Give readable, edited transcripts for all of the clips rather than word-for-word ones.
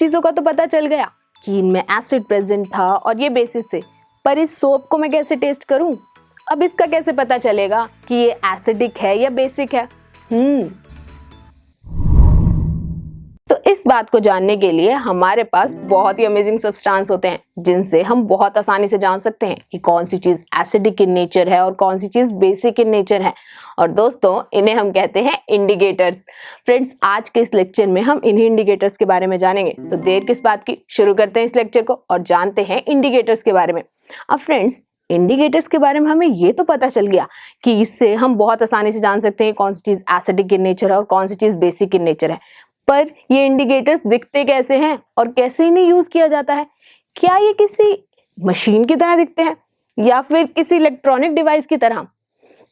चीजों का तो पता चल गया कि इनमें एसिड प्रेजेंट था और ये बेसिस थे, पर इस सोप को मैं कैसे टेस्ट करूं? अब इसका कैसे पता चलेगा कि ये एसिडिक है या बेसिक है? तो इस बात को जानने के लिए हमारे पास बहुत ही अमेजिंग सब्सटेंस होते हैं जिनसे हम बहुत आसानी से जान सकते हैं कि कौन सी चीज एसिडिक इन नेचर है और कौन सी चीज बेसिक इन नेचर है। और दोस्तों, इन्हें हम कहते हैं इंडिकेटर्स। फ्रेंड्स, आज के इस लेक्चर में हम इन्हीं इंडिकेटर्स के बारे में जानेंगे। तो देर किस बात की, शुरू करते हैं इस लेक्चर को और जानते हैं इंडिकेटर्स के बारे में। अब फ्रेंड्स, इंडिकेटर्स के बारे में हमें ये तो पता चल गया कि इससे हम बहुत आसानी से जान सकते हैं कौन सी चीज एसिडिक इन नेचर है और कौन सी चीज बेसिक इन नेचर है। पर ये इंडिकेटर्स दिखते कैसे हैं और कैसे इन्हें यूज किया जाता है? क्या ये किसी मशीन की तरह दिखते हैं या फिर किसी इलेक्ट्रॉनिक डिवाइस की तरह?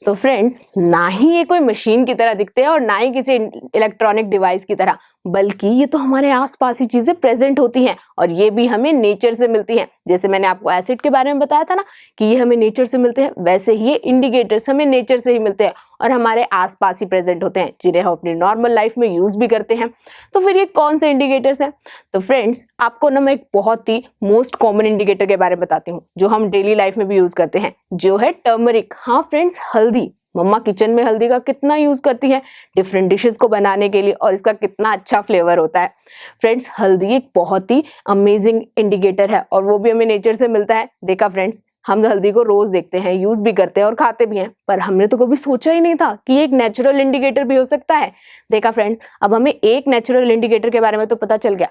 तो फ्रेंड्स, ना ही ये कोई मशीन की तरह दिखते हैं और ना ही किसी इलेक्ट्रॉनिक डिवाइस की तरह, बल्कि ये तो हमारे आसपास ही चीजें प्रेजेंट होती हैं और ये भी हमें नेचर से मिलती हैं। जैसे मैंने आपको एसिड के बारे में बताया था ना कि ये हमें नेचर से मिलते हैं, वैसे ही ये इंडिकेटर्स हमें नेचर से ही मिलते हैं और हमारे आसपास ही प्रेजेंट होते हैं, जिन्हें हम अपनी नॉर्मल लाइफ में यूज भी करते हैं। तो फिर ये कौन से इंडिकेटर्स हैं? तो फ्रेंड्स, आपको ना मैं एक बहुत ही मोस्ट कॉमन इंडिकेटर के बारे में बताती हूँ जो हम डेली लाइफ में भी यूज करते हैं, जो है टर्मरिक। हाँ फ्रेंड्स, हल्दी। मम्मा किचन में हल्दी का कितना यूज करती है डिफरेंट डिशेस को बनाने के लिए और इसका कितना अच्छा फ्लेवर होता है। फ्रेंड्स, हल्दी एक बहुत ही अमेजिंग इंडिकेटर है और वो भी हमें नेचर से मिलता है। देखा फ्रेंड्स, हम हल्दी को रोज देखते हैं, यूज भी करते हैं और खाते भी हैं, पर हमने तो कभी सोचा ही नहीं था कि ये एक नेचुरल इंडिकेटर भी हो सकता है। देखा फ्रेंड्स, अब हमें एक नेचुरल इंडिकेटर के बारे में तो पता चल गया,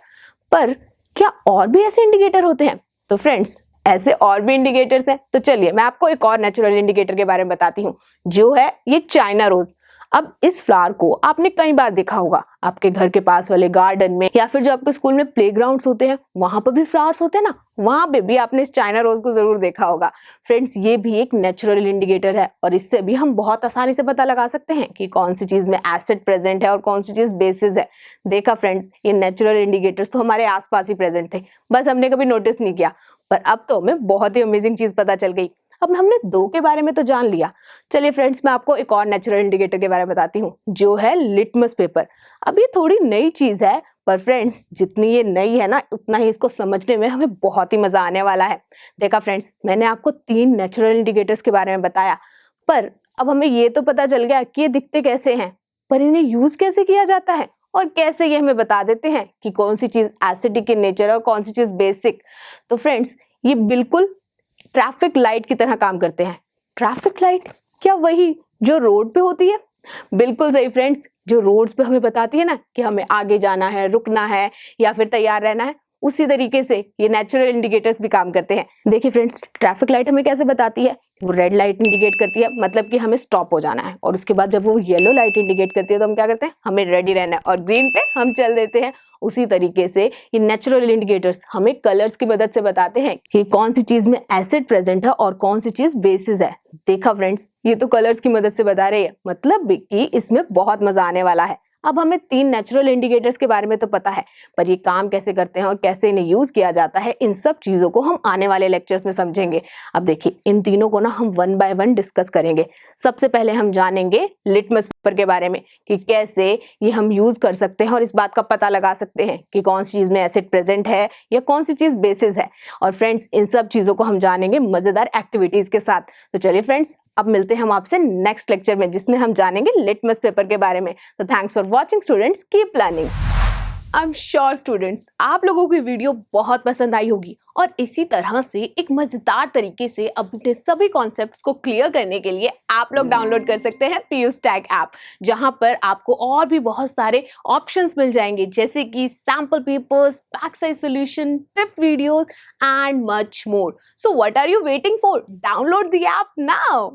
पर क्या और भी ऐसे इंडिकेटर होते हैं? तो फ्रेंड्स, ऐसे और भी इंडिकेटर्स हैं। तो चलिए मैं आपको एक और नेचुरल इंडिकेटर के बारे में बताती हूँ, जो है ये चाइना रोज। अब इस फ्लावर को आपने कई बार देखा होगा, आपके घर के पास वाले गार्डन में या फिर जो आपके स्कूल में प्लेग्राउंड्स होते हैं वहां पर भी फ्लावर्स होते हैं ना, वहां पे भी आपने इस चाइना रोज को जरूर देखा होगा। फ्रेंड्स, ये भी एक नेचुरल इंडिकेटर है और इससे भी हम बहुत आसानी से पता लगा सकते हैं कि कौन सी चीज में एसिड प्रेजेंट है और कौन सी चीज बेसिस है। देखा फ्रेंड्स, ये नेचुरल इंडिकेटर्स तो हमारे आसपास ही प्रेजेंट थे, बस हमने कभी नोटिस नहीं किया, पर अब तो हमें बहुत ही अमेजिंग चीज पता चल गई। अब हमने दो के बारे में तो जान लिया, चलिए फ्रेंड्स, मैं आपको एक और नेचुरल इंडिकेटर के बारे में बताती हूँ, जो है लिटमस पेपर। अब ये थोड़ी नई चीज है, पर फ्रेंड्स, जितनी ये नई है ना, उतना ही इसको समझने में हमें बहुत ही मजा आने वाला है। देखा फ्रेंड्स, मैंने आपको 3 नेचुरल इंडिकेटर्स के बारे में बताया, पर अब हमें ये तो पता चल गया कि ये दिखते कैसे हैं, पर इन्हें यूज कैसे किया जाता है और कैसे ये हमें बता देते हैं कि कौन सी चीज एसिडिक इन नेचर और कौन सी चीज बेसिक। तो फ्रेंड्स, ये बिल्कुल ट्रैफिक लाइट की तरह काम करते हैं। ट्रैफिक लाइट, क्या वही जो रोड पे होती है? बिल्कुल सही फ्रेंड्स, जो रोड्स पे हमें बताती है ना कि हमें आगे जाना है, रुकना है या फिर तैयार रहना है, उसी तरीके से ये नेचुरल इंडिकेटर्स भी काम करते हैं। देखिए फ्रेंड्स, ट्रैफिक लाइट हमें कैसे बताती है? वो रेड लाइट इंडिकेट करती है, मतलब कि हमें स्टॉप हो जाना है, और उसके बाद जब वो येलो लाइट इंडिकेट करती है तो हम क्या करते हैं? हमें रेडी रहना है, और ग्रीन पे हम चल देते हैं। उसी तरीके से ये नेचुरल इंडिकेटर्स हमें कलर्स की मदद से बताते हैं कि कौन सी चीज में एसिड प्रेजेंट है और कौन सी चीज बेसिस है। देखा फ्रेंड्स, ये तो कलर्स की मदद से बता रही है, मतलब भी कि इसमें बहुत मजा आने वाला है। अब हमें 3 नेचुरल इंडिकेटर्स के बारे में तो पता है, पर ये काम कैसे करते हैं और कैसे इन्हें यूज किया जाता है, इन सब चीजों को हम आने वाले लेक्चर्स में समझेंगे। अब देखिए, इन तीनों को ना हम 1 बाय 1 डिस्कस करेंगे। सबसे पहले हम जानेंगे लिटमस पेपर के बारे में कि कैसे ये हम यूज कर सकते हैं और इस बात का पता लगा सकते हैं कि कौन सी चीज में एसिड प्रेजेंट है या कौन सी चीज बेसिस है। और फ्रेंड्स, इन सब चीजों को हम जानेंगे मजेदार एक्टिविटीज के साथ। तो चलिए फ्रेंड्स, अब मिलते हैं हम आपसे नेक्स्ट लेक्चर में, जिसमें हम जानेंगे लिटमस पेपर के बारे में। तो thanks for watching students, keep learning. I am sure students, आप लोगों की वीडियो बहुत पसंद आई होगी और इसी तरह से एक मजेदार तरीके से अपने सभी कॉन्सेप्ट्स को क्लियर करने के लिए आप लोग डाउनलोड कर सकते हैं पीयूस्टैग ऐप, जहां पर आपको और भी बहुत सारे ऑप्शंस मिल जाएंगे, जैसे कि sample papers, back size solution, tip videos and much more. So what are you waiting for? Download the app now.